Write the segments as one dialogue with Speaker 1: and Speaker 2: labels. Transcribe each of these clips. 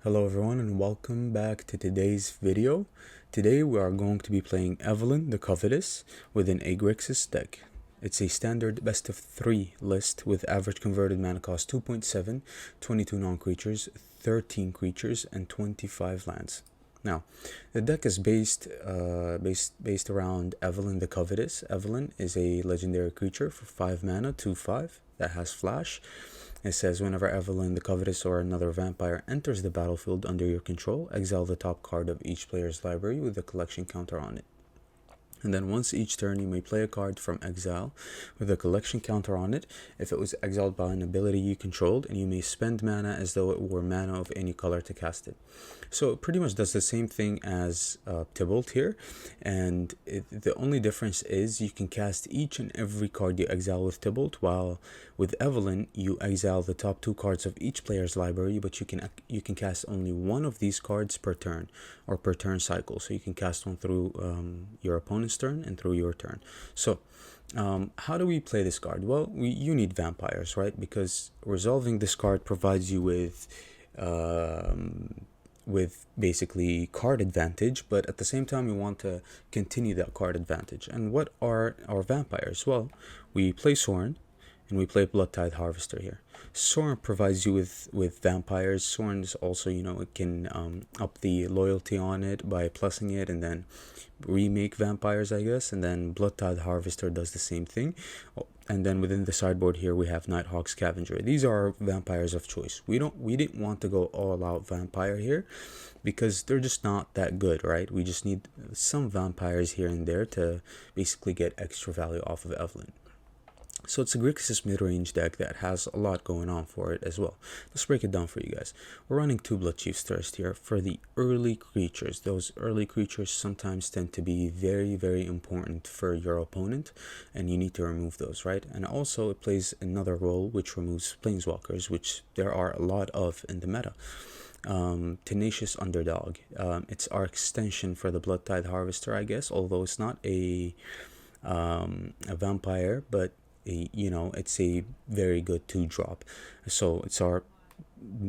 Speaker 1: Hello everyone and welcome back to today's video. Today we are going to be playing Evelyn the Covetous with an Agrixis deck. It's a standard best of 3 list with average converted mana cost 2.7, 22 non-creatures, 13 creatures, and 25 lands. Now, the deck is based around Evelyn the Covetous. Evelyn is a legendary creature for 5 mana, 2/5 that has flash. It says whenever Evelyn the Covetous or another vampire enters the battlefield under your control, exile the top card of each player's library with a collection counter on it. And then once each turn, you may play a card from exile with a collection counter on it if it was exiled by an ability you controlled, and you may spend mana as though it were mana of any color to cast it. So it pretty much does the same thing as Tibalt here, and the only difference is you can cast each and every card you exile with Tibalt, while with Evelyn you exile the top 2 cards of each player's library, but you can cast only one of these cards per turn or per turn cycle. So you can cast one through your opponent's turn and through your turn. So how do we play this card? Well, you need vampires, right? Because resolving this card provides you with basically card advantage, but at the same time we want to continue that card advantage. And what are our vampires? Well, we play Sorin and we play Bloodtide Harvester here. Sorin provides you with vampires. Sorin is also, it can up the loyalty on it by plussing it and then remake vampires, I guess. And then Bloodtide Harvester does the same thing. And then within the sideboard here we have Nighthawk Scavenger. These are our vampires of choice. We didn't want to go all out vampire here because they're just not that good, right? We just need some vampires here and there to basically get extra value off of Evelyn. So it's a Grixis mid-range deck that has a lot going on for it as well. Let's break it down for you guys. We're running 2 Bloodchief's Thirst here for the early creatures. Those early creatures sometimes tend to be very, very important for your opponent, and you need to remove those, right? And also it plays another role which removes Planeswalkers, which there are a lot of in the meta. Tenacious Underdog. It's our extension for the Bloodtide Harvester, I guess, although it's not a vampire, but it's a very good 2-drop. So it's our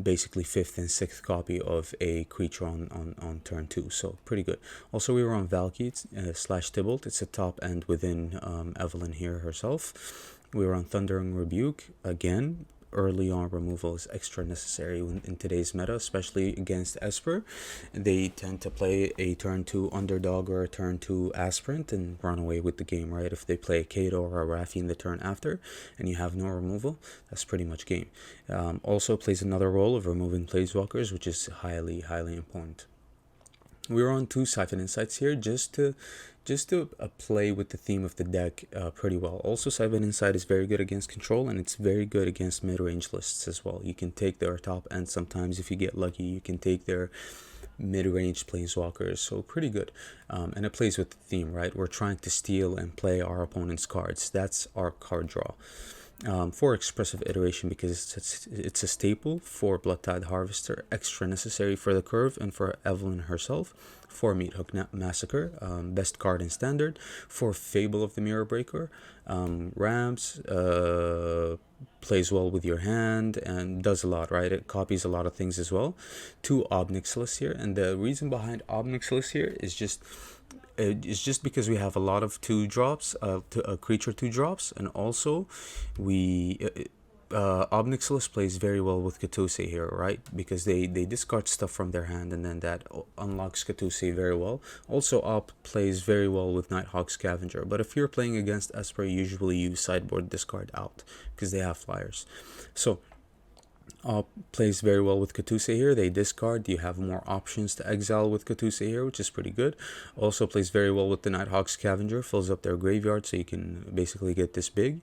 Speaker 1: basically 5th and 6th copy of a creature on turn 2, so pretty good. Also we were on Valky slash Tibalt. It's a top end within Evelyn here herself. We were on Thundering Rebuke again. Early on removal is extra necessary in today's meta, especially against Esper. They tend to play a turn 2 underdog or a turn 2 aspirant and run away with the game, right? If they play a Kato or a Raffi in the turn after and you have no removal, that's pretty much game. Also plays another role of removing Planeswalkers, which is highly important. We're on 2 Siphon Insights here just to play with the theme of the deck pretty well. Also, Siphon Insight is very good against control, and it's very good against mid-range lists as well. You can take their top end sometimes if you get lucky. You can take their mid-range Planeswalkers, so pretty good. And it plays with the theme, right? We're trying to steal and play our opponent's cards. That's our card draw. For Expressive Iteration, because it's a staple for Bloodtide Harvester, extra necessary for the curve, and for Evelyn herself. For Meathook Massacre, best card in Standard. For Fable of the Mirror Breaker, Ramps, plays well with your hand and does a lot, right? It copies a lot of things as well. 2 Obnixilis here, and the reason behind Obnixilis here is just it's just because we have a lot of 2-drops, creature 2-drops, and also Obnixilis plays very well with Katuse here, right? Because they discard stuff from their hand, and then that unlocks Katuse very well. Also, Op plays very well with Nighthawk Scavenger, but if you're playing against Esper, usually you sideboard discard out because they have flyers. So plays very well with Katuse here. They discard. You have more options to exile with Katuse here, which is pretty good. Also plays very well with the Nighthawk Scavenger. Fills up their graveyard so you can basically get this big.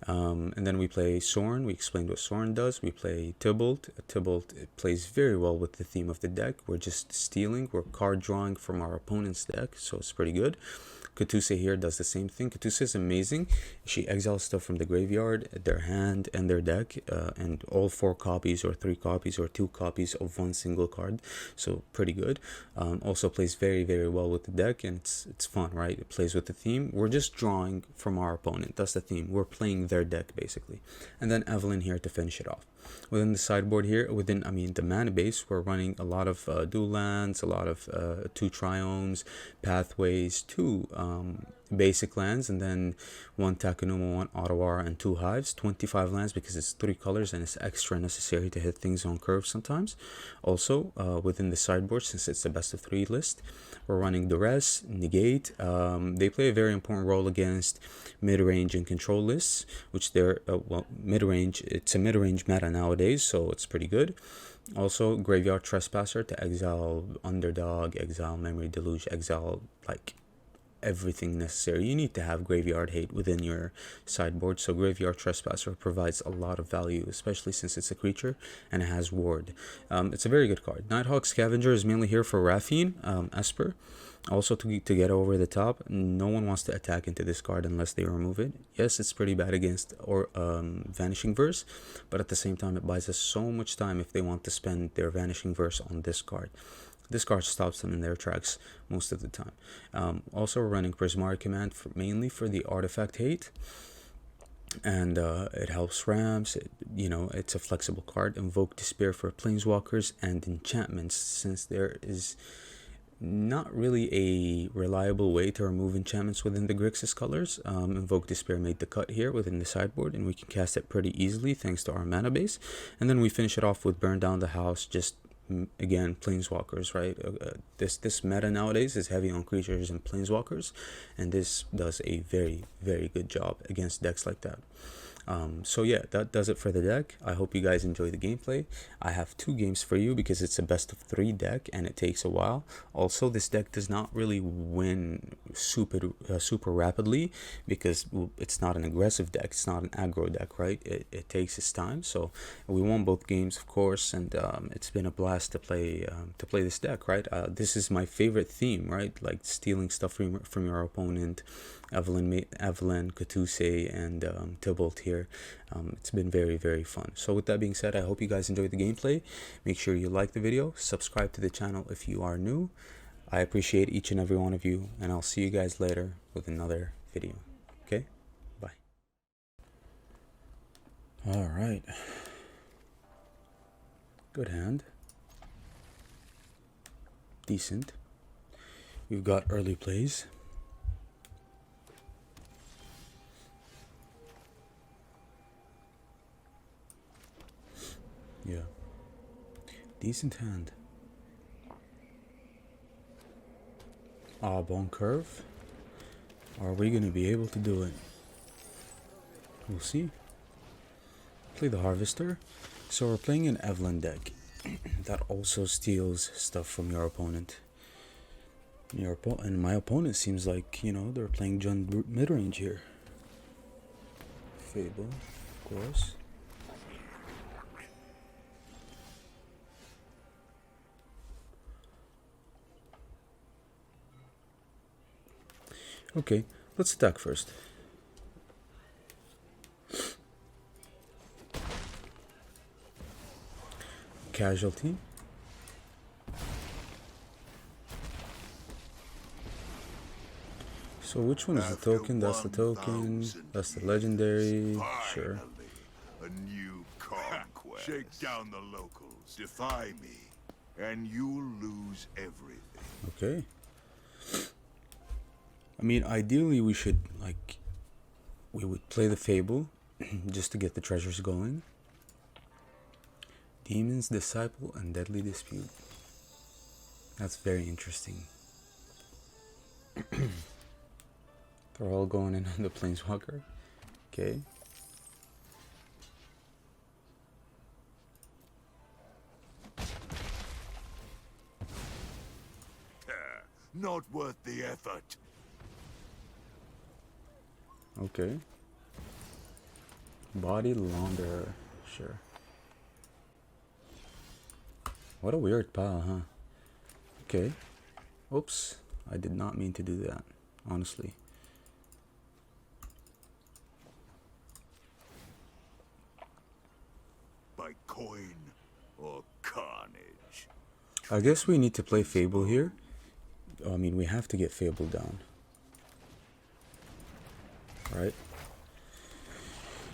Speaker 1: And then we play Sorin. We explained what Sorin does. We play Tibalt. Tibalt plays very well with the theme of the deck. We're just stealing. We're card drawing from our opponent's deck, so it's pretty good. Katuse here does the same thing. Katuse is amazing. She exiles stuff from the graveyard, their hand, and their deck, and all 4 copies or 3 copies or 2 copies of one single card. So pretty good. Also plays very, very well with the deck, and it's fun, right? It plays with the theme. We're just drawing from our opponent. That's the theme. We're playing their deck basically. And then Evelyn here to finish it off. Within the sideboard here, I mean the mana base, we're running a lot of dual lands, a lot of 2 triomes, pathways, 2 basic lands, and then 1 Takenuma, 1 Ottawa, and 2 hives. 25 lands because it's 3 colors and it's extra necessary to hit things on curve sometimes. Also within the sideboard, since it's the best of 3 list, we're running Duress, Negate. They play a very important role against mid-range and control lists, which they're well, mid-range, it's a mid-range meta nowadays, so it's pretty good. Also Graveyard Trespasser to exile Underdog, exile Memory Deluge, exile like everything necessary. You need to have Graveyard Hate within your sideboard, so Graveyard Trespasser provides a lot of value, especially since it's a creature and it has Ward. It's a very good card. Nighthawk Scavenger is mainly here for Raffine, Esper. Also to get over the top, no one wants to attack into this card unless they remove it. Yes, it's pretty bad against Vanishing Verse, but at the same time it buys us so much time if they want to spend their Vanishing Verse on this card. This card stops them in their tracks most of the time. Also, we're running Prismari Command mainly for the artifact hate, and it helps ramps. It's a flexible card. Invoke Despair for Planeswalkers and enchantments, since there is not really a reliable way to remove enchantments within the Grixis colors. Invoke Despair made the cut here within the sideboard, and we can cast it pretty easily thanks to our mana base. And then we finish it off with Burn Down the House, just again Planeswalkers, right? This meta nowadays is heavy on creatures and Planeswalkers, and this does a very, very good job against decks like that. So yeah, that does it for the deck. I hope you guys enjoy the gameplay. I have 2 games for you because it's a best of 3 deck and it takes a while. Also, this deck does not really win super rapidly because it's not an aggressive deck. It's not an aggro deck, right? It takes its time. So we won both games, of course, and it's been a blast to play this deck, right? This is my favorite theme, right? Like stealing stuff from your opponent. Evelyn, Katuse, and Tibalt here. It's been very, very fun. So with that being said, I hope you guys enjoyed the gameplay. Make sure you like the video, subscribe to the channel if you are new. I appreciate each and every one of you, and I'll see you guys later with another video. Okay? Bye. Alright. Good hand. Decent. We've got early plays. Yeah. Decent hand. Bone curve. Are we going to be able to do it? We'll see. Play the Harvester. So we're playing an Evelyn deck that also steals stuff from your opponent. And my opponent seems like, they're playing Jund midrange here. Fable, of course. Okay, let's attack first. Casualty. So which one is the token? That's the token. That's the legendary. Sure.
Speaker 2: A new conquest. Shake down the locals, defy me, and you'll lose everything.
Speaker 1: Okay. I mean, ideally we would play the Fable just to get the treasures going. Demon's Disciple and Deadly Dispute. That's very interesting. They're all going in on the Planeswalker. Okay.
Speaker 2: Not worth the effort.
Speaker 1: Okay. Body Launderer. Sure. What a weird pile, huh? Okay. Oops. I did not mean to do that. honestly.
Speaker 2: By coin or carnage.
Speaker 1: I guess we need to play Fable here. I mean, we have to get Fable down. Right?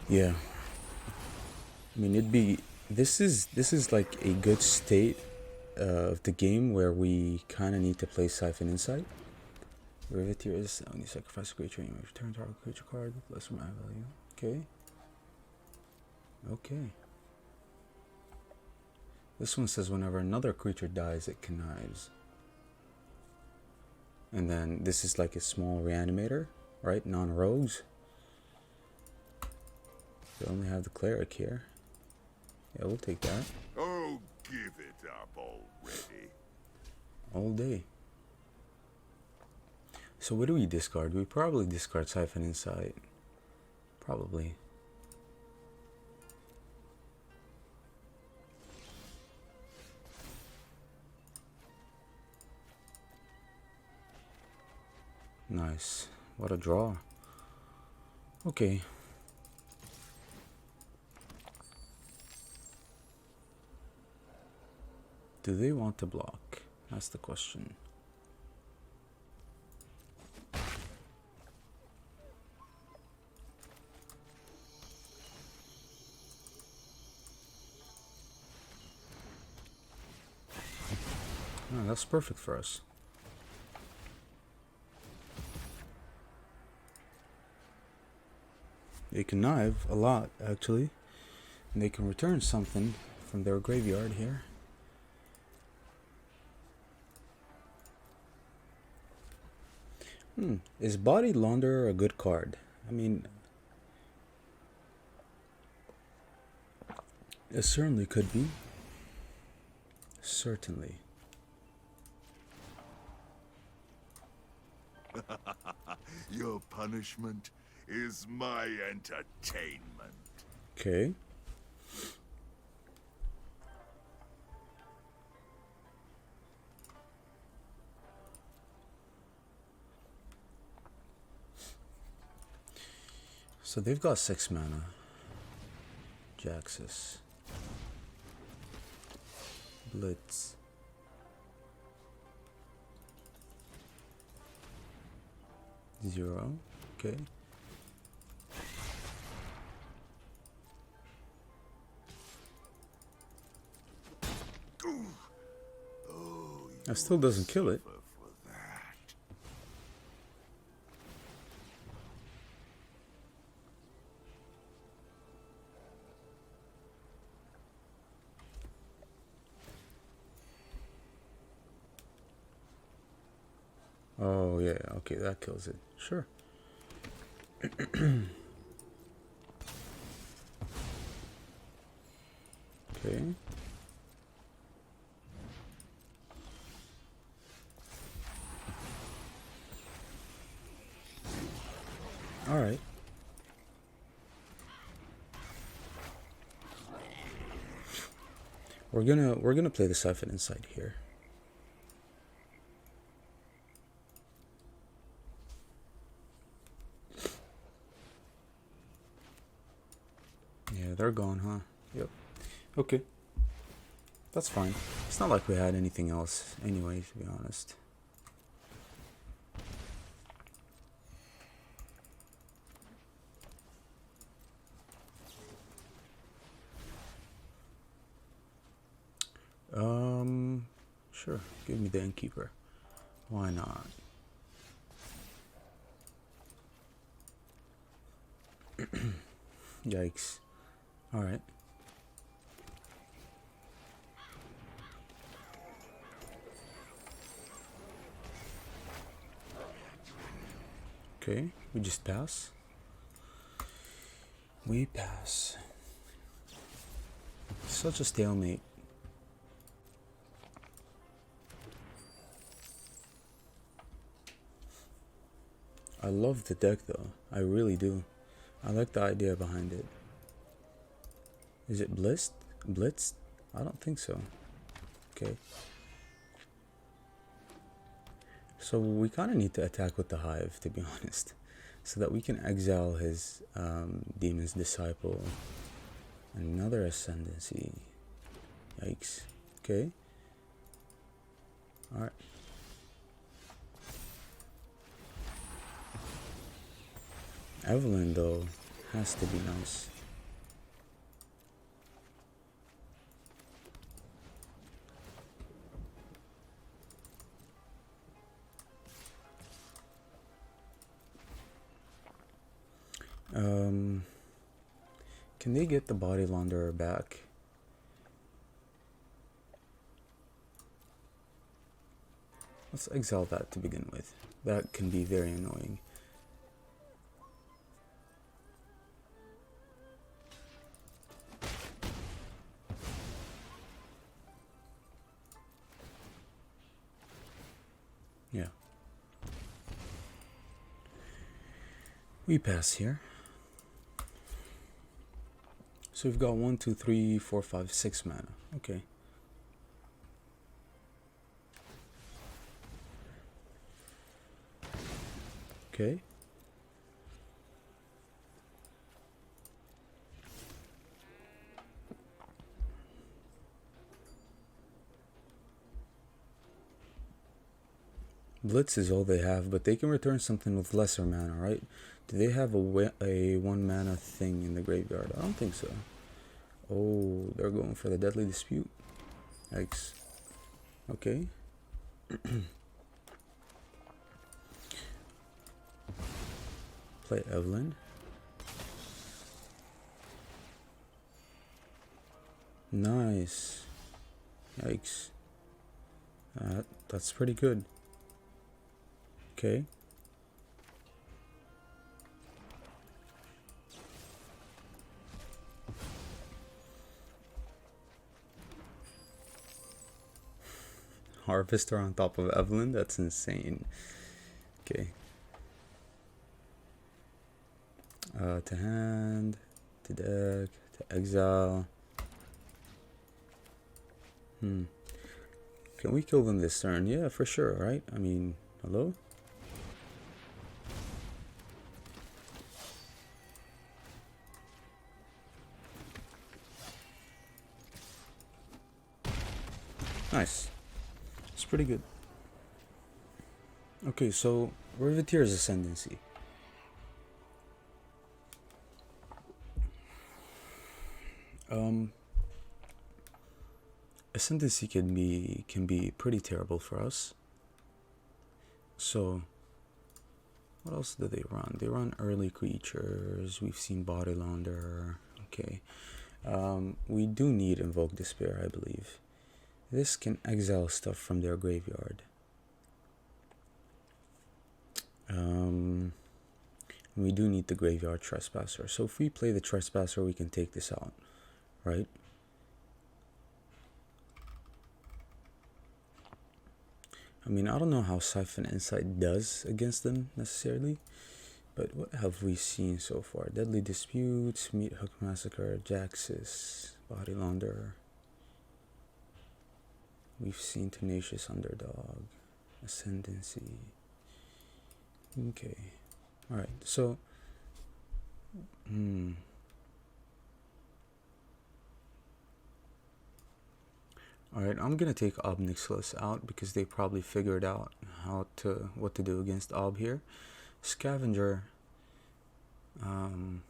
Speaker 1: Yeah. I mean, this is like a good state of the game where we kind of need to play Siphon Insight. Riveteer is when you sacrifice a creature, you may return to our creature card with less from our value. Okay. Okay. This one says whenever another creature dies, it connives. And then this is like a small reanimator, right? Non-rogues. We only have the cleric here. Yeah, we'll take that.
Speaker 2: Oh, give it up already.
Speaker 1: All day. So what do we discard? We probably discard Siphon Insight. Probably. Nice. What a draw. Okay. Do they want to block? That's the question. Oh, that's perfect for us. They can knife a lot, actually. And they can return something from their graveyard here. Is Body Launderer a good card? I mean, it certainly could be. Certainly.
Speaker 2: Your punishment is my entertainment.
Speaker 1: Okay. So they've got 6 mana. Jaxus. Blitz. Zero. Okay. That still doesn't kill it. Oh yeah, okay, that kills it. Sure. Okay. All right. We're gonna play the Siphon Insight here. Yeah, they're gone, huh? Yep. Okay. That's fine. It's not like we had anything else anyway, to be honest. Sure. Give me the Innkeeper. Why not? Yikes. Alright. Okay, we just pass. We pass. Such a stalemate. I love the deck though. I really do. I like the idea behind it. Is it blitzed? Blitzed? I don't think so. Okay. So we kind of need to attack with the Hive, to be honest, so that we can exile his Demon's Disciple. Another Ascendancy. Yikes. Okay. Alright. Evelyn, though, has to be nice. Can they get the Body Launderer back? Let's exile that to begin with. That can be very annoying. Yeah. We pass here. So we've got 1, 2, 3, 4, 5, 6 mana. Okay. Okay. Blitz is all they have, but they can return something with lesser mana, right? Do they have a 1 mana thing in the graveyard? I don't think so. Oh, they're going for the Deadly Dispute. Yikes. Okay. Play Evelyn. Nice. Yikes. That's pretty good. Okay. Harvester on top of Evelyn? That's insane. Okay. To hand, to deck, to exile. Can we kill them this turn? Yeah, for sure, right? I mean, hello? Nice. It's pretty good. Okay, so Riveteer's Ascendancy. Ascendancy can be pretty terrible for us. So what else do they run? They run early creatures. We've seen Body Launderer. Okay. We do need Invoke Despair, I believe. This can exile stuff from their graveyard. We do need the Graveyard Trespasser. So if we play the Trespasser, we can take this out, right? I mean, I don't know how Siphon Insight does against them necessarily, but what have we seen so far? Deadly Disputes, Meat Hook Massacre, Jaxis, Body Launderer. We've seen Tenacious Underdog, Ascendancy. Okay. Alright, so... Alright, I'm gonna take Ob Nixilis out because they probably figured out what to do against Ob here. Scavenger. No,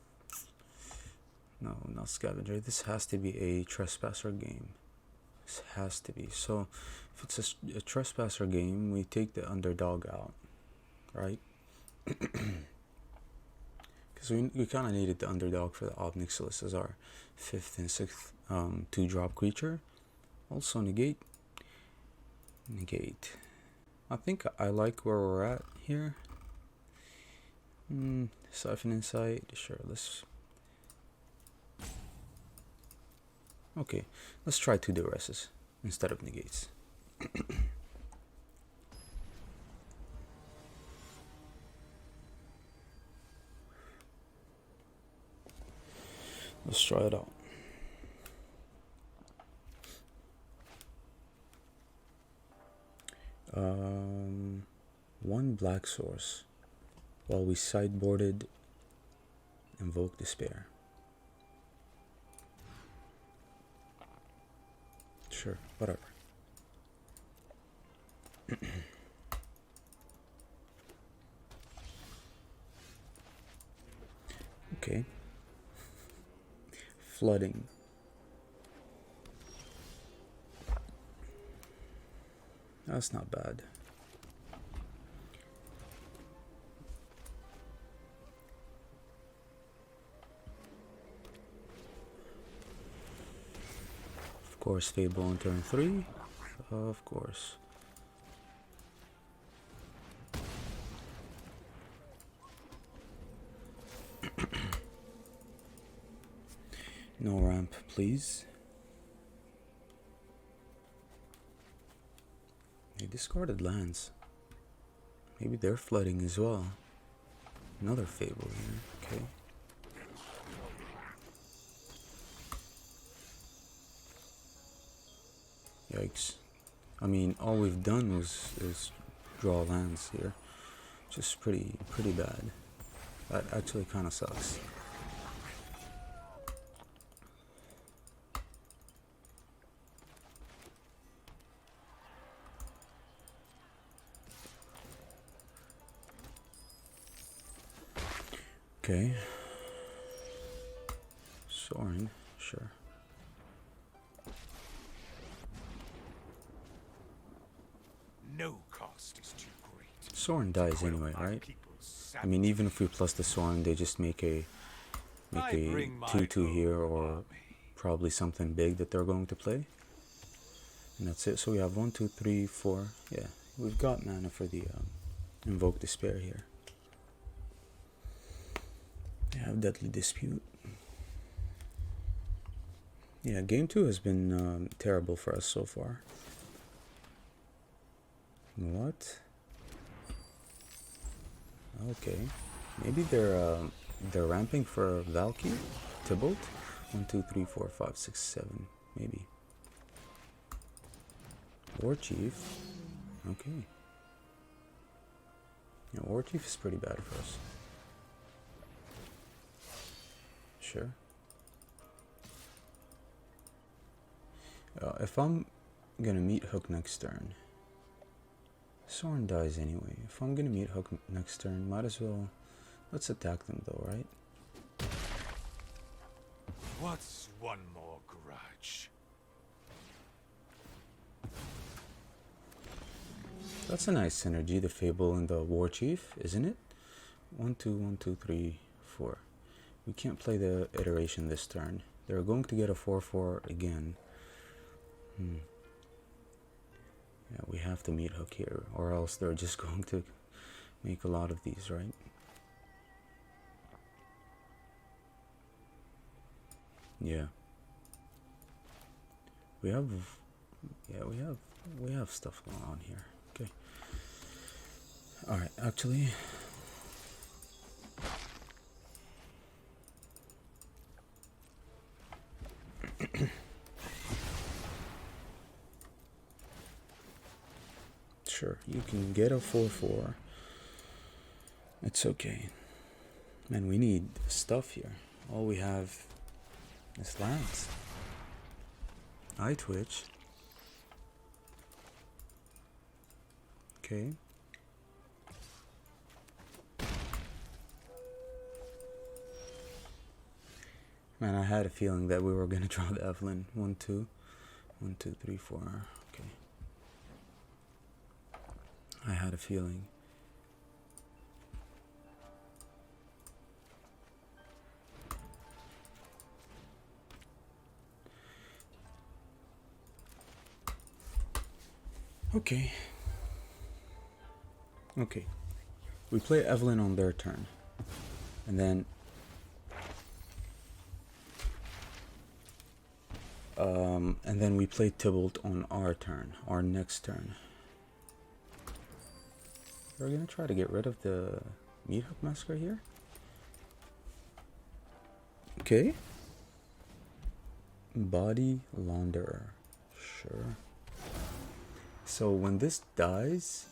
Speaker 1: not Scavenger. This has to be a Trespasser game. This has to be. So, if it's a Trespasser game, we take the Underdog out, right? Because we kind of needed the Underdog for the Ob Nixilis as our 5th and 6th 2-drop creature. Also negate. Negate. I think I like where we're at here. Siphon Insight. Sure, let's... Okay, let's try 2 Duresses instead of negates. Let's try it out. 1 black source while we sideboarded Invoke Despair. Sure, whatever. Okay. Flooding. That's not bad. Of course, Fable on turn 3. Of course. No ramp, please. They discarded lands. Maybe they're flooding as well. Another Fable here, okay. Yikes. I mean, all we've done is draw lands here. Just pretty bad. That actually kind of sucks. Okay. Soaring, sure.
Speaker 2: No cost is too great.
Speaker 1: Soren dies anyway, right? I mean, even if we plus the Soren, they just make a 2/2 here, or probably something big that they're going to play. And that's it. So we have 1, 2, 3, 4. Yeah, we've got mana for the Invoke Despair here. They have Deadly Dispute. Yeah, game 2 has been terrible for us so far. What? Okay, maybe they're ramping for Valky, Tibalt. 1, 2, 3, 4, 5, 6, 7. Maybe. War Chief. Okay. Yeah, War Chief is pretty bad for us. Sure. If I'm gonna meet Hook next turn, Soren dies anyway. If I'm gonna meet Hook next turn, might as well. Let's attack them though, right?
Speaker 2: What's one more grudge?
Speaker 1: That's a nice synergy, the Fable and the War Chief, isn't it? 1, 2, 1, 2, 3, 4. We can't play the iteration this turn. They're going to get a 4/4 again. Yeah, we have to meet Hook here, or else they're just going to make a lot of these, right? Yeah. We have stuff going on here. Okay. All right, actually, sure, you can get a 4/4. It's okay. Man, we need stuff here. All we have is lands. I Twitch. Okay. Man, I had a feeling that we were gonna draw the Evelyn. 1, 2. 1, 2, 3, 4. Okay. I had a feeling. Okay. Okay. We play Evelyn on their turn. And then we play Tibalt on our turn, our next turn. We're gonna try to get rid of the Meat Hook Massacre here. Okay. Body Launderer. Sure. So when this dies,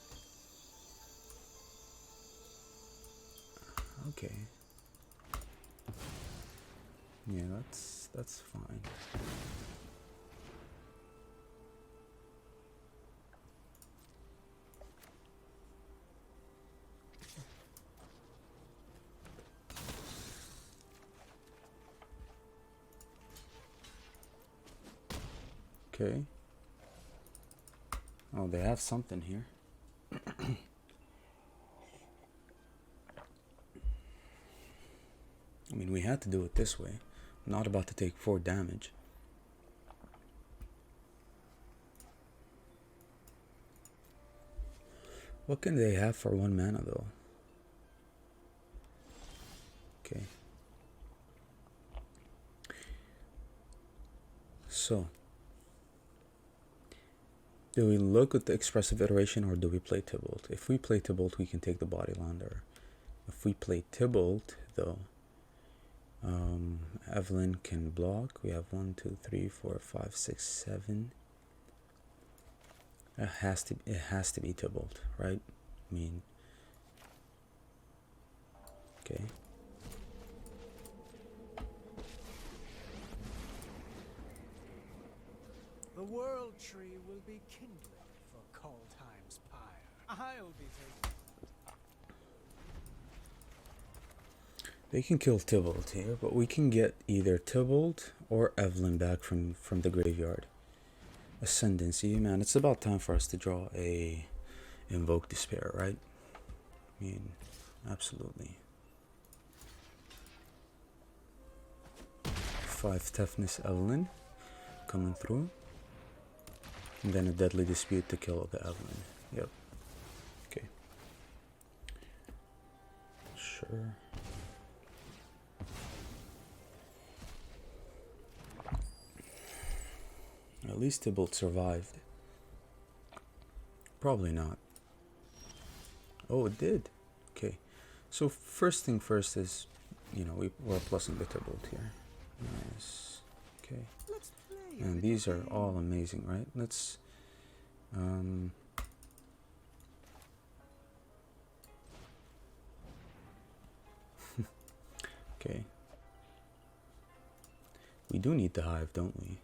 Speaker 1: Okay. Yeah, that's fine. Okay. Oh, they have something here. I mean, we had to do it this way. I'm not about to take 4 damage. What can they have for 1 mana though? Okay. So, do we look at the expressive iteration or do we play Tibalt? If we play Tibalt, we can take the Bodylander. If we play Tibalt, though, Evelyn can block. We have 1, 2, 3, 4, 5, 6, 7. It has to be Tibalt, right? I mean, okay.
Speaker 3: The world tree will be kindling for Kaldheim's pyre. I'll be taking.
Speaker 1: They can kill Tibalt here, but we can get either Tibalt or Evelyn back from the graveyard. Ascendancy, man, it's about time for us to draw a Invoke Despair, right? I mean, absolutely. 5 Toughness Evelyn coming through. And then a Deadly Dispute to kill the Evelyn. Yep. Okay. Sure. At least Tibalt survived. Probably not. Oh, it did. Okay. So first thing first is, you know, we're plussing the Tibalt here. Nice. Okay. And these are all amazing, right? Let's okay. We do need the hive, don't we?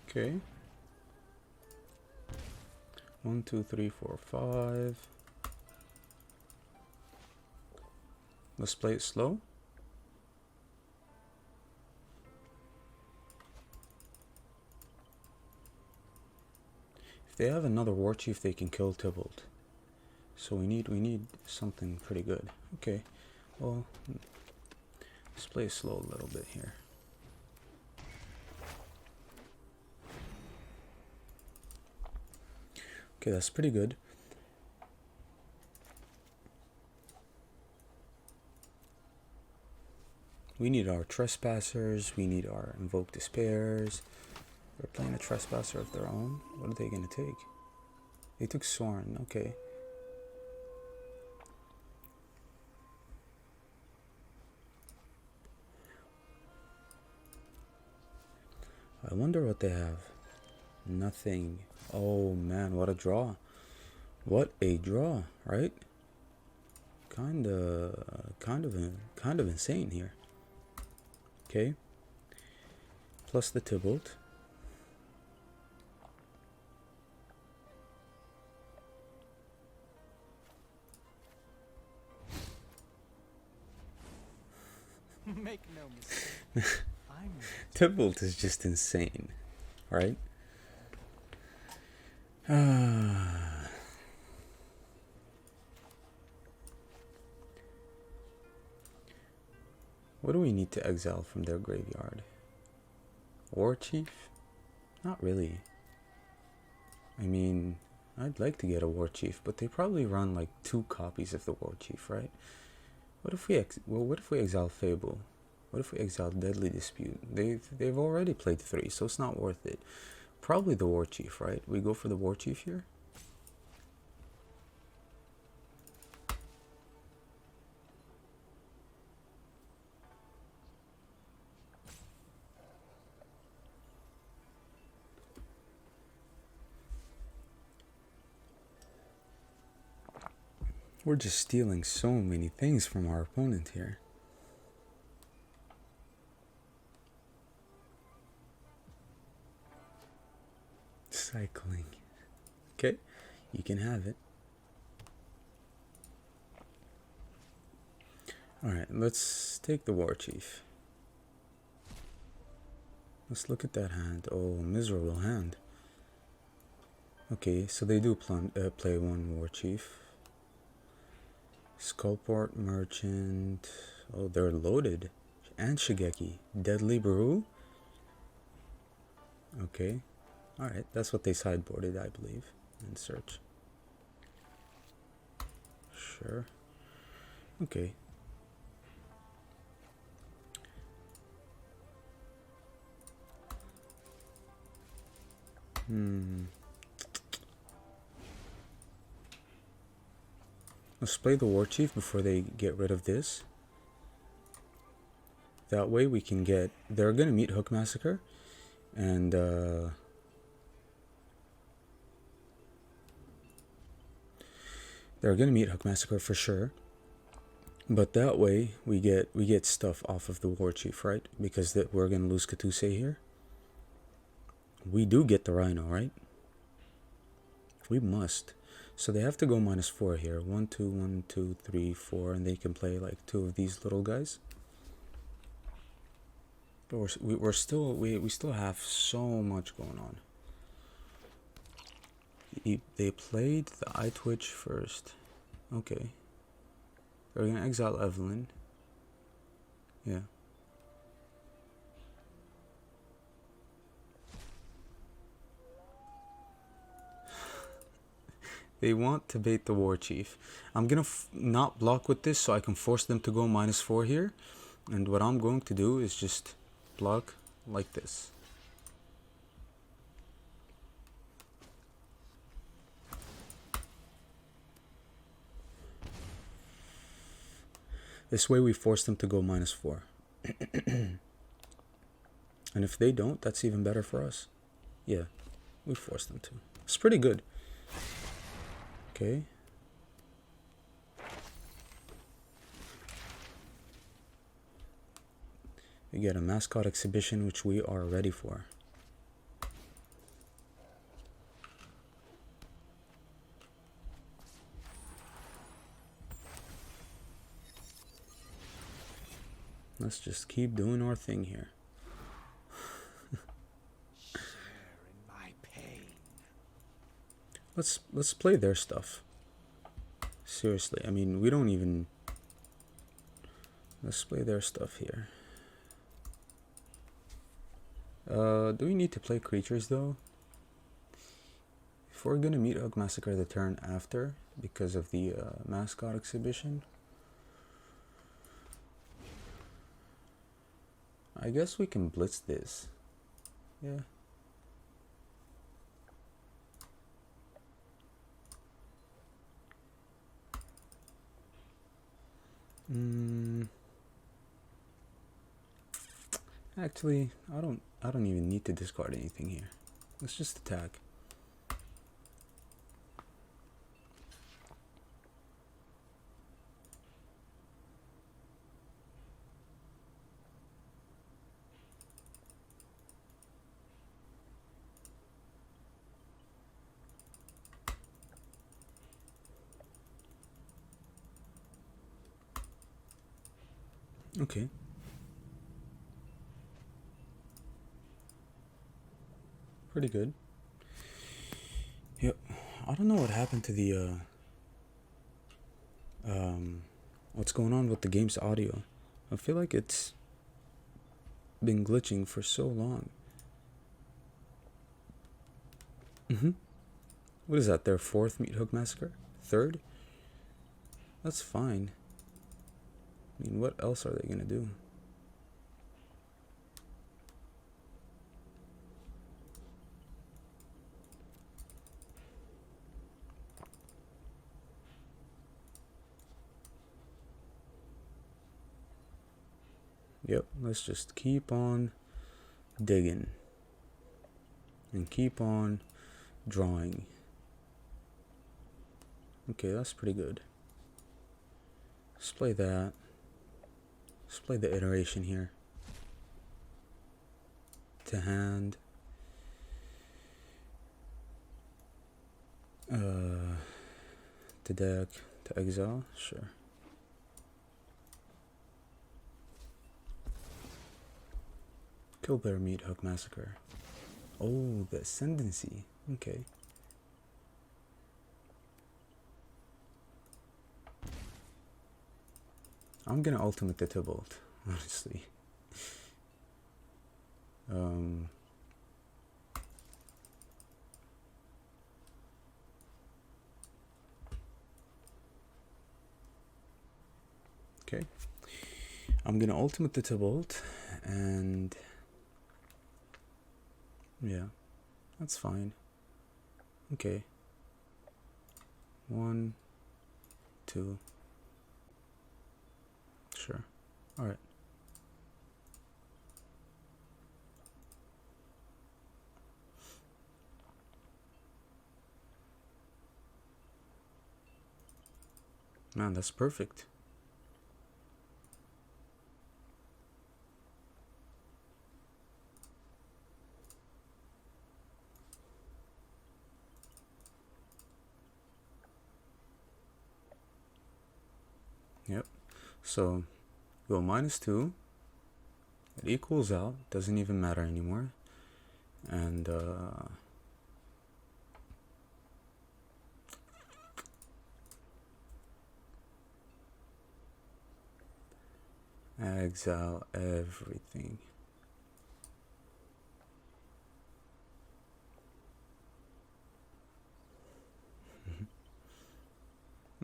Speaker 1: Okay. 1, 2, 3, 4, 5. Let's play it slow. If they have another war chief, they can kill Tibalt. So we need something pretty good. Okay. Well, let's play it slow a little bit here. Okay, that's pretty good. We need our Trespassers. We need our Invoke Despairs. They're playing a Trespasser of their own. What are they going to take? They took Sorin. Okay. I wonder what they have. Nothing. Oh man, what a draw. What a draw, right? Kind of insane here. Okay. Plus the Tibalt.
Speaker 3: Make no mistake.
Speaker 1: Tibalt is just insane, right? What do we need to exile from their graveyard? War Chief? Not really. I mean, I'd like to get a War Chief, but they probably run like 2 copies of the War Chief, right? What if we exile Fable? What if we exile Deadly Dispute? They've already played 3, so it's not worth it. Probably the War Chief, right? We go for the War Chief here? We're just stealing so many things from our opponent here. Cycling. Okay, you can have it. Alright, let's take the War Chief. Let's look at that hand. Oh, miserable hand. Okay, so they do play one War Chief. Skullport, Merchant. Oh, they're loaded. And Shigeki. Deadly Brew? Okay. Alright, that's what they sideboarded, I believe. And search. Sure. Okay. Let's play the War Chief before they get rid of this. That way we can get... They're gonna meet Hook Massacre. And, they're gonna meet Hook Massacre for sure. But that way we get stuff off of the War Chief, right? Because we're gonna lose Katuse here. We do get the Rhino, right? We must. So they have to go -4 here. 1, 2, 1, 2, 3, 4, and they can play like 2 of these little guys. But we still have so much going on. They played the Eye Twitch first. Okay. They're gonna exile Evelyn. Yeah. They want to bait the War Chief. I'm gonna not block with this so I can force them to go -4 here. And what I'm going to do is just block like this. This way we force them to go -4. And if they don't, that's even better for us. Yeah, we force them to. It's pretty good. Okay. We get a mascot exhibition, which we are ready for. Let's just keep doing our thing here.
Speaker 3: Share in my pain.
Speaker 1: Let's play their stuff. Seriously, I mean, we don't even... Let's play their stuff here. Do we need to play creatures though? If we're gonna meet Hook Massacre the turn after because of the mascot exhibition, I guess we can blitz this. Yeah. Actually, I don't even need to discard anything here. Let's just attack. Okay. Pretty good. Yep. I don't know what happened to the what's going on with the game's audio. I feel like it's been glitching for so long. What is that, their 4th Meat Hook Massacre? 3rd? That's fine. I mean, what else are they gonna do? Yep, let's just keep on digging and keep on drawing. Okay, that's pretty good. Let's play that. Let's play the iteration here. To hand. To deck. To exile. Sure. Kill Bear Meat Hook Massacre. Oh, the Ascendancy. Okay. I'm gonna ultimate the Tibalt, honestly. Okay. I'm gonna ultimate the Tibalt, and yeah, that's fine. Okay. 1, 2. Sure. Alright. Man, that's perfect. Yep. So go -2. It equals out. Doesn't even matter anymore. And exile everything.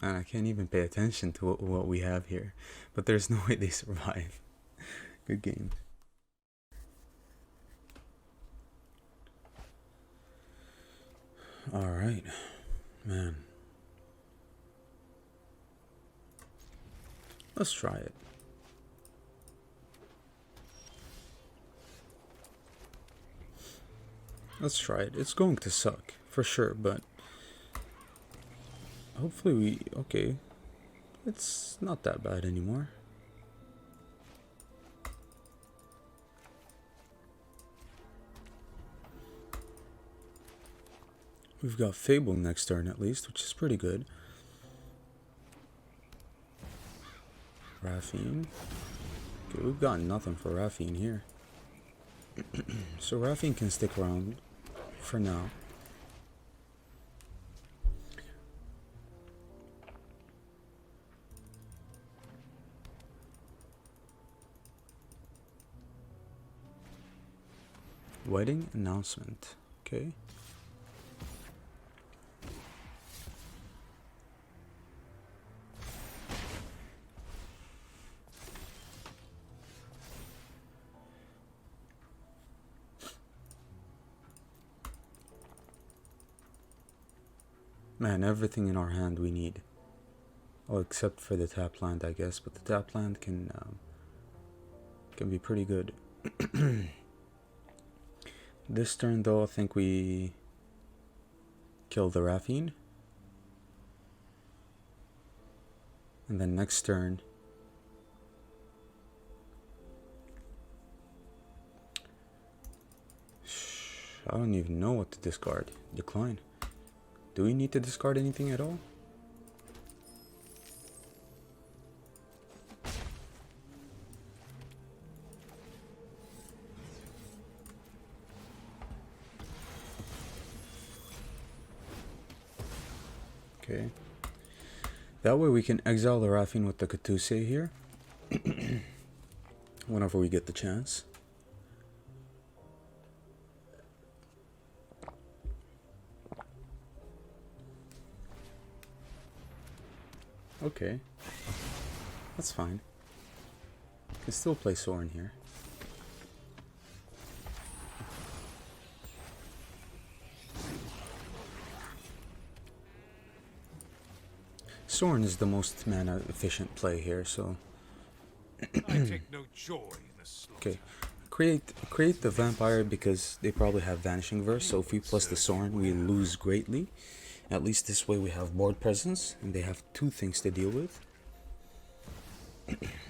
Speaker 1: Man, I can't even pay attention to what we have here. But there's no way they survive. Good game. Alright. Man. Let's try it. Let's try it. It's going to suck, for sure, but hopefully we... Okay. It's not that bad anymore. We've got Fable next turn at least, which is pretty good. Raffine. Okay, we've got nothing for Raffine here. So Raffine can stick around for now. Wedding announcement. Okay. Man, everything in our hand we need. Oh, except for the tap land, I guess. But the tap land can be pretty good. This turn, though, I think we kill the Raffine. And then next turn, I don't even know what to discard. Decline. Do we need to discard anything at all? Okay. That way we can exile the Raffine with the Katuse here. Whenever we get the chance. Okay. That's fine. Can still play Soren here. Soren is the most mana efficient play here, so
Speaker 4: I take no joy in the slaughter.
Speaker 1: okay. Create the vampire because they probably have Vanishing Verse, so if we plus the Soren we lose greatly. At least this way we have board presence and they have two things to deal with.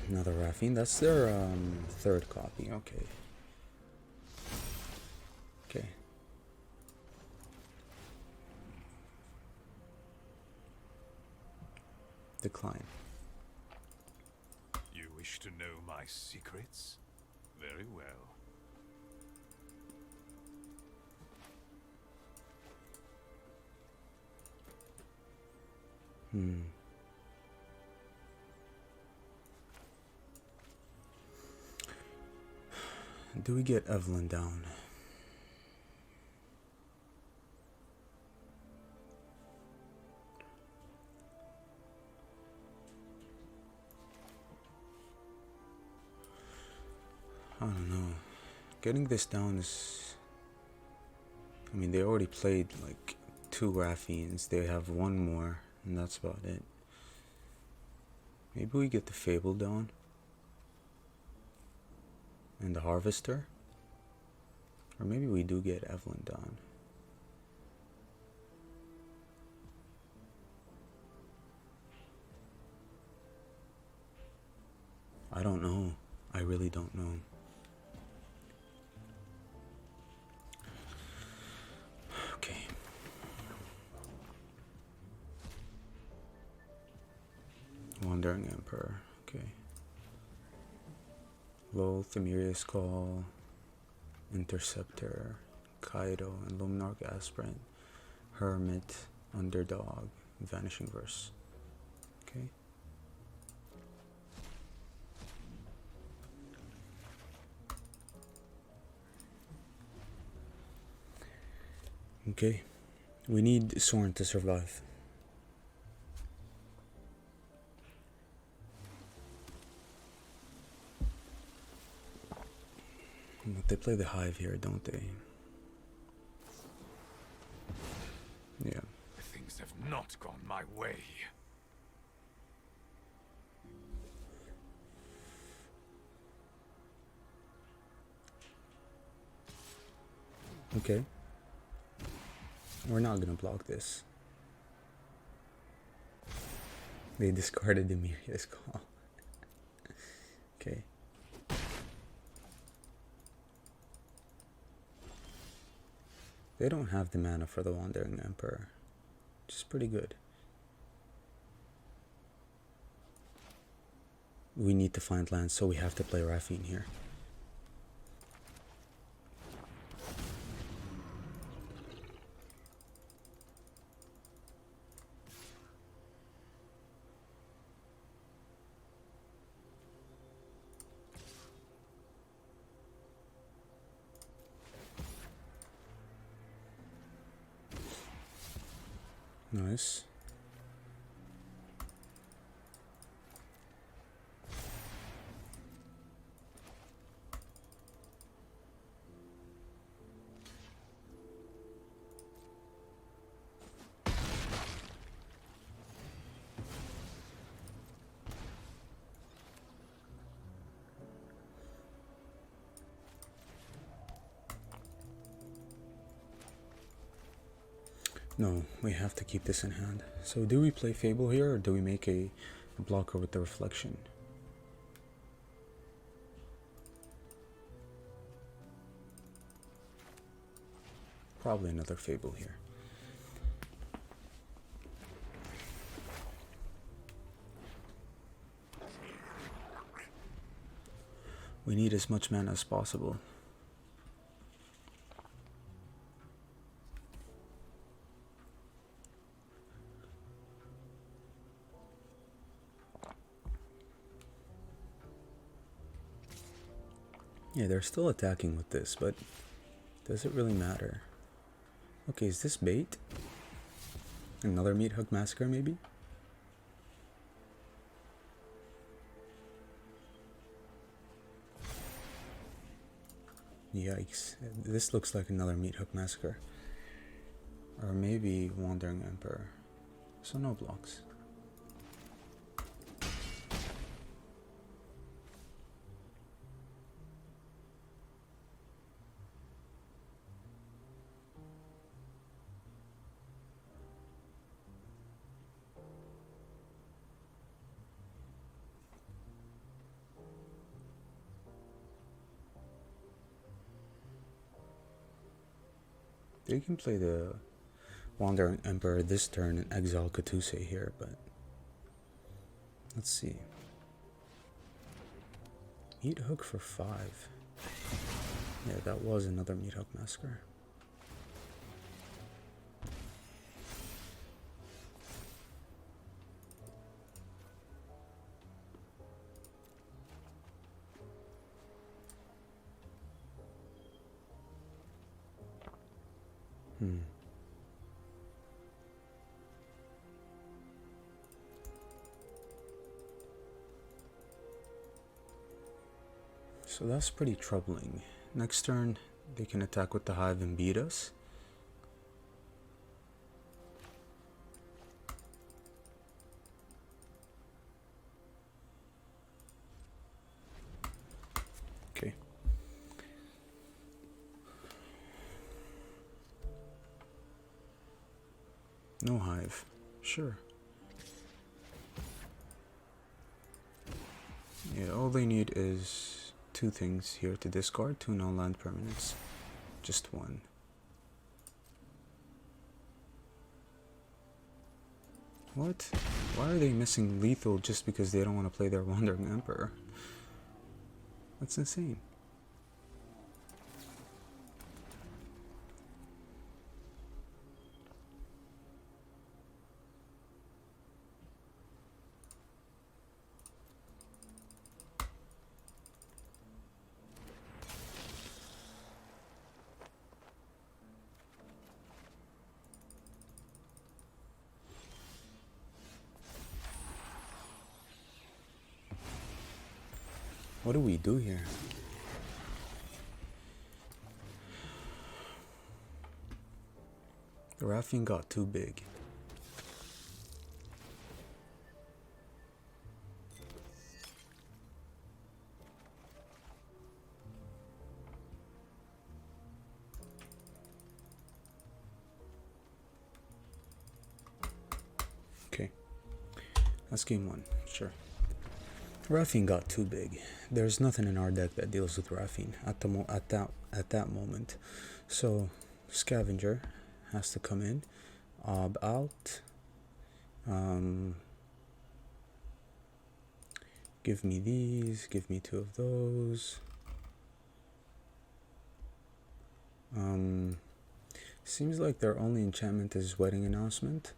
Speaker 1: Another Raffine. That's their third copy. Okay. Okay. Decline.
Speaker 4: You wish to know my secrets? Very well.
Speaker 1: Do we get Evelyn down? I don't know. Getting this down is... I mean, they already played like 2 Raffines. They have 1 more, and that's about it. Maybe we get the Fable down. And the Harvester. Or maybe we do get Evelyn down. I don't know. I really don't know. Okay. Wandering Emperor. Okay. Low Themerius Call, Interceptor, Kaido, and Luminarch Aspirant, Hermit, Underdog, Vanishing Verse. Okay. Okay. We need Soren to survive. But they play the Hive here, don't they? Yeah.
Speaker 4: Things have not gone my way.
Speaker 1: Okay. We're not gonna block this. They discarded the Miria's Call. Okay. They don't have the mana for the Wandering Emperor, which is pretty good. We need to find lands, so we have to play Raffine here. Nice. No, we have to keep this in hand. So do we play Fable here, or do we make a blocker with the Reflection? Probably another Fable here. We need as much mana as possible. Yeah, they're still attacking with this, but does it really matter? Okay, is this bait? Another Meat Hook Massacre, maybe? Yikes. This looks like another Meat Hook Massacre. Or maybe Wandering Emperor. So no blocks. They can play the Wandering Emperor this turn and exile Katuse here, but let's see. Meat Hook for 5. Yeah, that was another Meat Hook Massacre. So that's pretty troubling. Next turn, they can attack with the Hive and beat us. Okay. No Hive. Sure. Yeah, all they need is 2 things here to discard, 2 non-land permanents. Just 1. What? Why are they missing lethal just because they don't want to play their Wandering Emperor? That's insane. What do we do here? The Raffing got too big. Okay, that's game 1, sure. Raffing got too big. There's nothing in our deck that deals with Raffing at that moment. So Scavenger has to come in, ob out. Give me these. Give me 2 of those. Seems like their only enchantment is Wedding Announcement.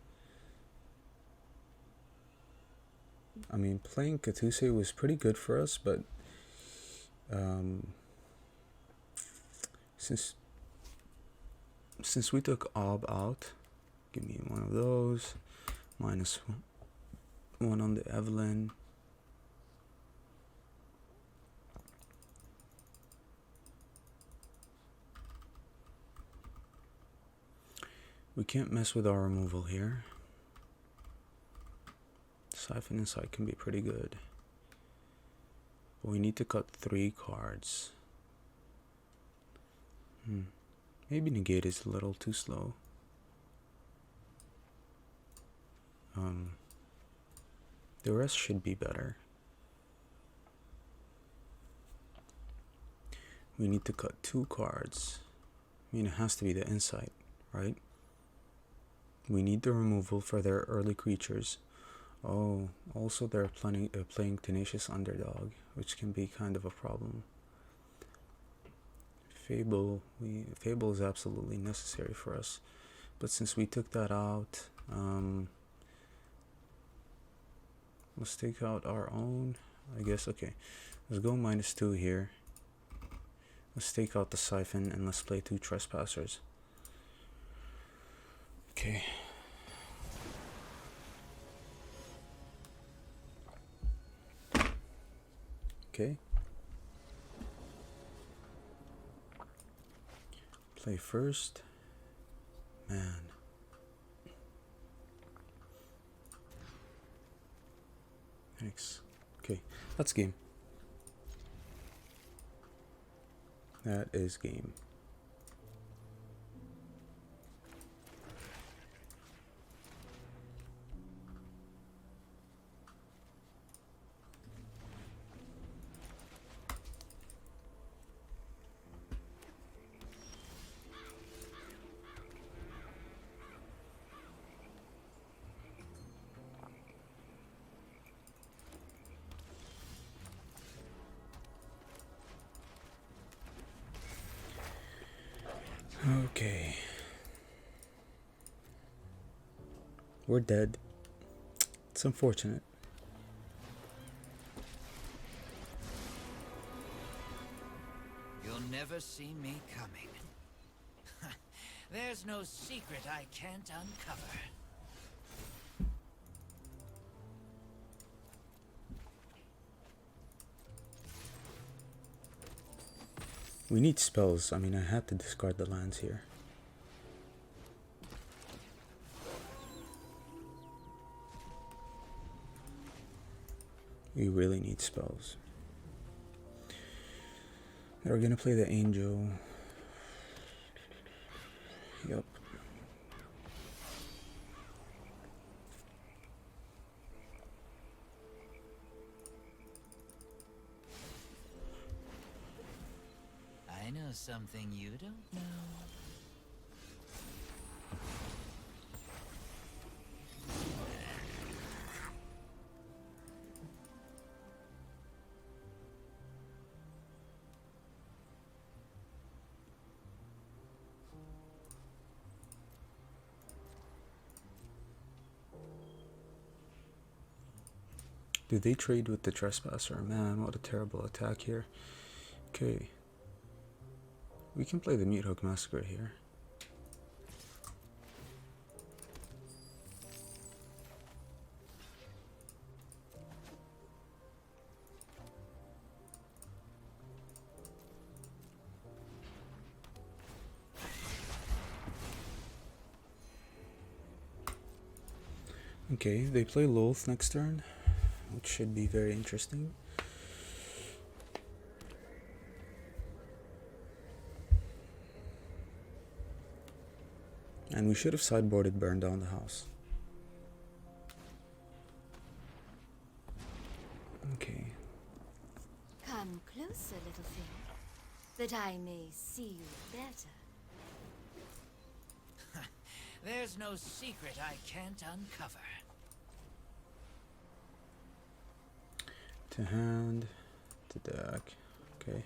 Speaker 1: I mean, playing Katuse was pretty good for us, but since we took Ob out, give me 1 of those, -1 on the Evelyn. We can't mess with our removal here. Siphon Insight can be pretty good. But we need to cut 3 cards. Maybe Negate is a little too slow. The rest should be better. We need to cut 2 cards. I mean, it has to be the Insight, right? We need the removal for their early creatures. Oh, also they're playing Tenacious Underdog, which can be kind of a problem. Fable is absolutely necessary for us, but since we took that out, let's take out our own, I guess. Okay, let's go -2 here. Let's take out the Siphon and let's play 2 Trespassers. Okay. Okay. Play first. Man. Thanks. Okay, that's game. That is game. Okay. We're dead. It's unfortunate.
Speaker 5: You'll never see me coming. There's no secret I can't uncover.
Speaker 1: We need spells. I mean, I had to discard the lands here. We really need spells. We're gonna play the angel. Yep.
Speaker 5: I know something you don't know.
Speaker 1: Do they trade with the trespasser? Man, what a terrible attack here. Okay. We can play the Meat Hook Massacre here. Okay, they play Loth next turn, which should be very interesting. And we should have sideboarded Burn Down the House. Okay.
Speaker 6: Come closer, little thing, that I may see you better.
Speaker 5: There's no secret I can't uncover.
Speaker 1: To hand, to deck. Okay.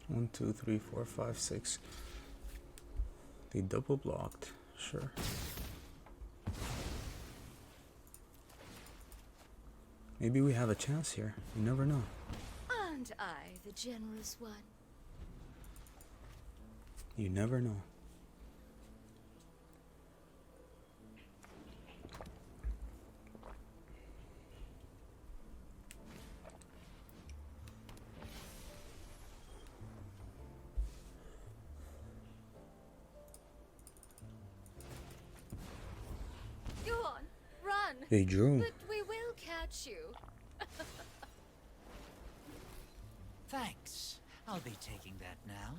Speaker 1: One, two, three, four, five, six. They double blocked. Sure. Maybe we have a chance here. You never know.
Speaker 6: Aren't I the generous one?
Speaker 1: You never know.
Speaker 6: Go on, run!
Speaker 1: They drew.
Speaker 6: But we will catch you.
Speaker 5: Thanks. I'll be taking that now.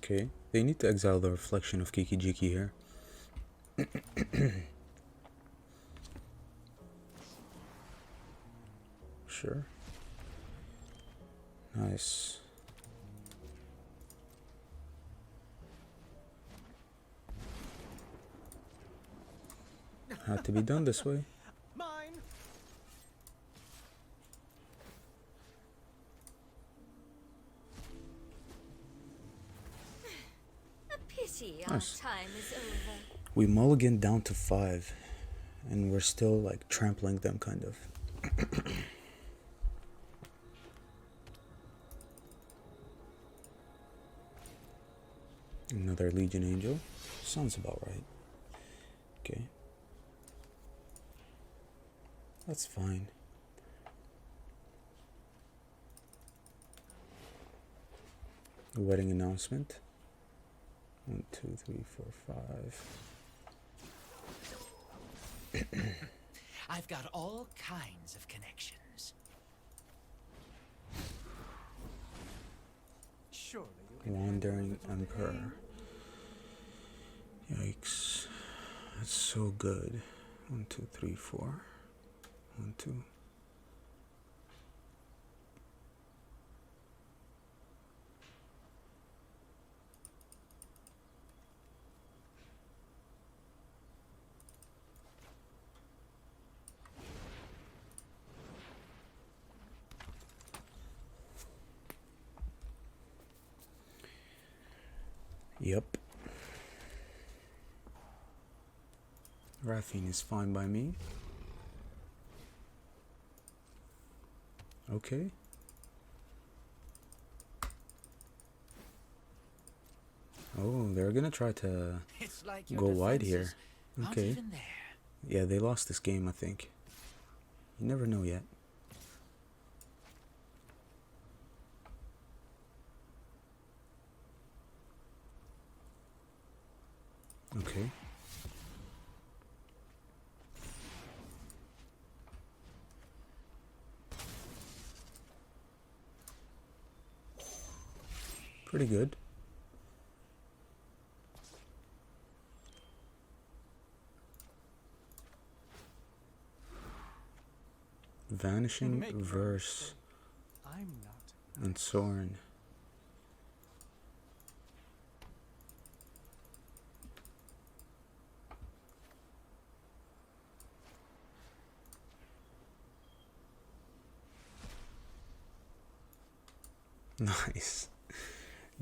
Speaker 1: Okay. They need to exile the reflection of Kiki Jiki here. Sure. Nice. Had to be done this way.
Speaker 3: Mine!
Speaker 6: A pity
Speaker 1: Nice.
Speaker 6: our time is over.
Speaker 1: We mulligan down to 5, and we're still like trampling them, kind of. Another Legion Angel. Sounds about right. Okay. That's fine. A wedding announcement. 1, 2, 3, 4, 5.
Speaker 5: I've got all kinds of connections.
Speaker 3: Surely you
Speaker 1: Wandering Emperor. Yikes. That's so good. 1, 2, 3, 4. 1, 2. Yep. Raffine is fine by me. Okay. Oh, they're gonna try to
Speaker 5: It's like your
Speaker 1: go wide here.
Speaker 5: defenses aren't
Speaker 1: Okay.
Speaker 5: even there.
Speaker 1: Yeah, they lost this game, I think. You never know yet. Okay. Pretty good. Vanishing
Speaker 3: Make no
Speaker 1: Verse
Speaker 3: mistake, I'm not.
Speaker 1: and Soren. Nice.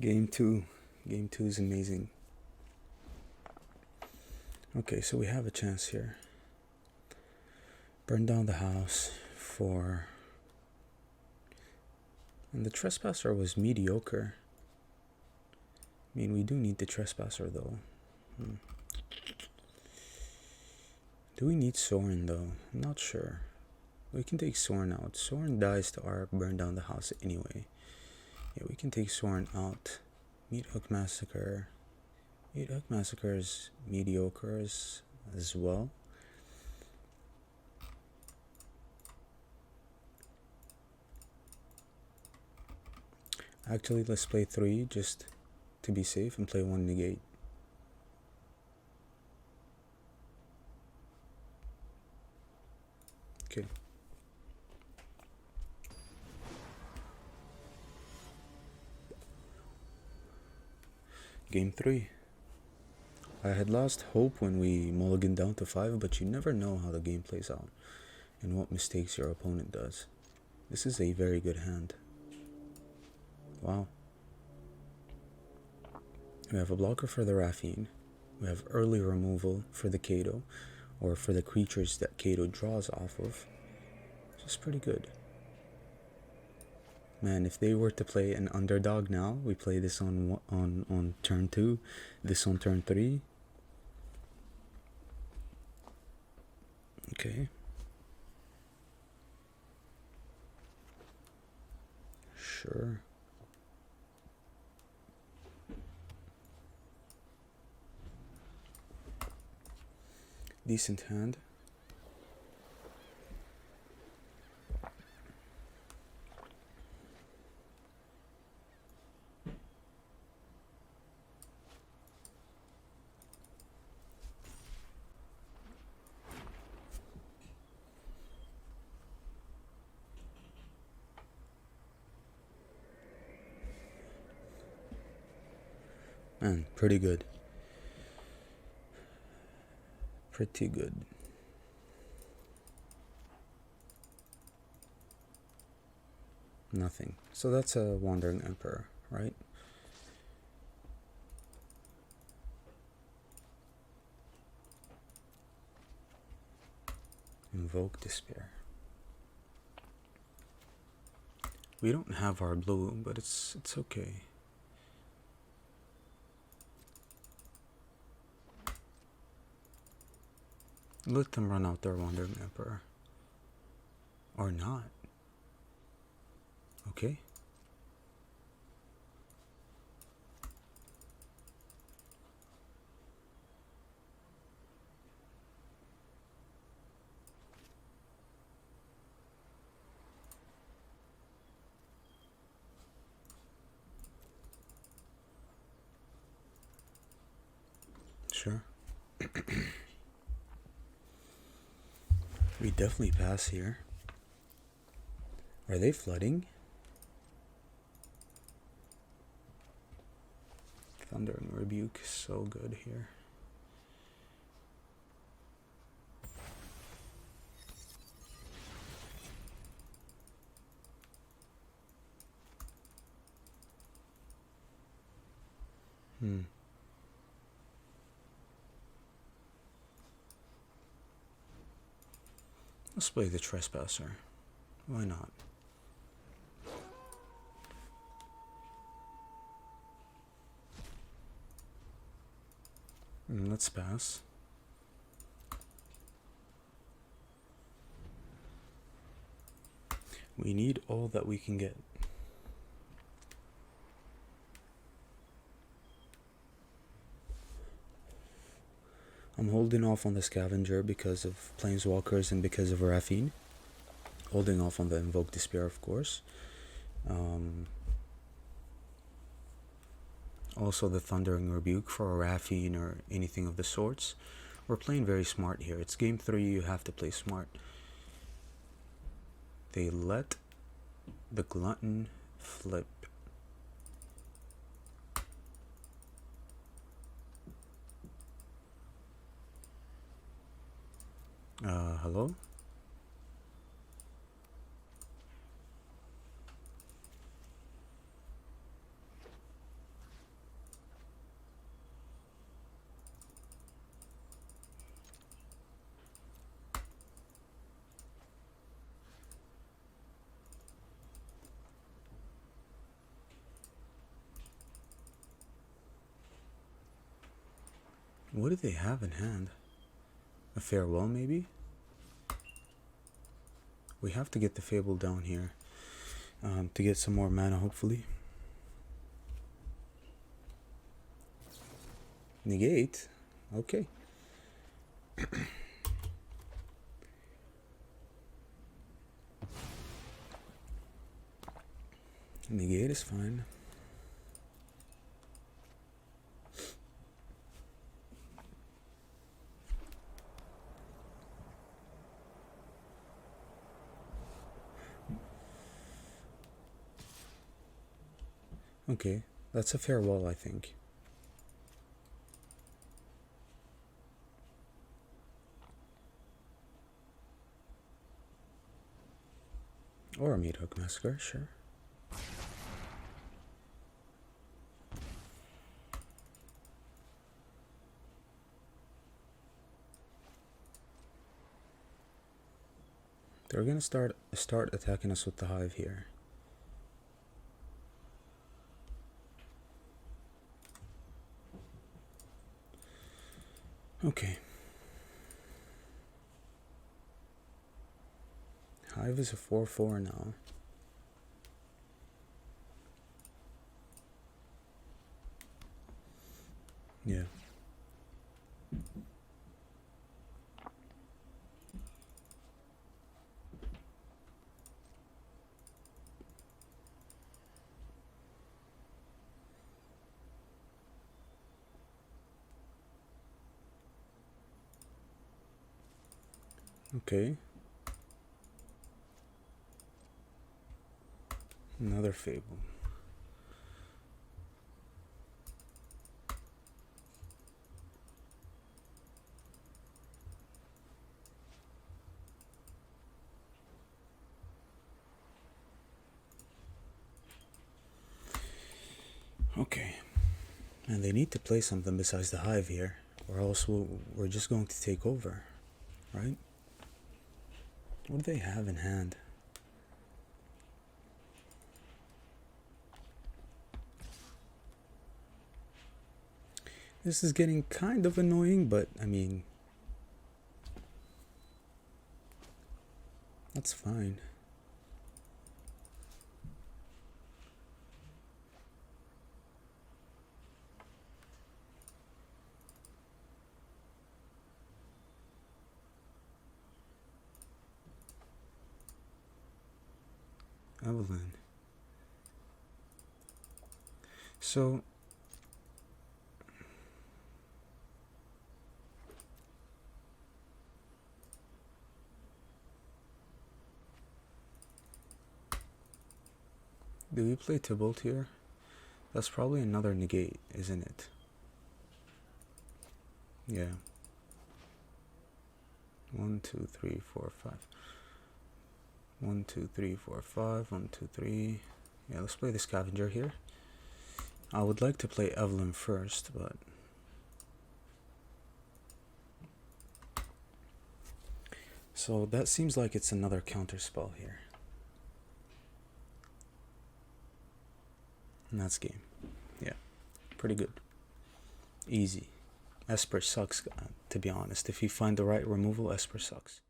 Speaker 1: Game 2. Game 2 is amazing. Okay, so we have a chance here. Burn down the house for... And the Trespasser was mediocre. I mean, we do need the Trespasser though. Do we need Soren though? I'm not sure. We can take Soren out. Soren dies to our burn down the house anyway. Yeah, we can take Soren out. Meat Hook Massacre. Meat Hook Massacre is mediocre as well. Actually, let's play 3 just to be safe and play 1 negate. Okay. Game 3. I had lost hope when we mulliganed down to 5, but you never know how the game plays out and what mistakes your opponent does. This is a very good hand. Wow. We have a blocker for the Raffine. We have early removal for the Kato, or for the creatures that Kato draws off of. Which is pretty good. Man, if they were to play an underdog now, we play this on turn 2, this on turn 3. Okay. Sure. Decent hand. Man, pretty good. Pretty good. Nothing. So that's a Wandering Emperor, right? Invoke Despair. We don't have our blue, but it's okay. Let them run out their Wandering Emperor. Or not. Okay. We definitely pass here. Are they flooding? Thunder and Rebuke is so good here. Let's play the Trespasser. Why not? Let's pass. We need all that we can get. I'm holding off on the Scavenger because of Planeswalkers and because of Raffine. Holding off on the Invoke Despair, of course. Also the Thundering Rebuke for a Raffine or anything of the sorts. We're playing very smart here. It's game 3, you have to play smart. They let the Glutton flip. Hello? What do they have in hand? A Farewell, maybe? We have to get the Fable down here to get some more mana, hopefully. Negate? Okay. Negate is fine. Okay, that's a Farewell, I think. Or a Meathook Massacre, sure. They're gonna start attacking us with the Hive here. Okay. Hive is a 4/4 now. Yeah. Okay. Another Fable. Okay. And they need to play something besides the Hive here, or else we're just going to take over, right? What do they have in hand? This is getting kind of annoying, but I mean, that's fine. Evelyn. So Do we play Tibalt here? That's probably another negate, isn't it? Yeah. 1, 2, 3, 4, 5. 1, 2, 3, 4, 5. 1, 2, 3. Yeah, let's play the Scavenger here. I would like to play Evelyn first, but so that seems like it's another counter spell here. And that's game. Yeah, pretty good. Easy. Esper sucks, to be honest. If you find the right removal, Esper sucks.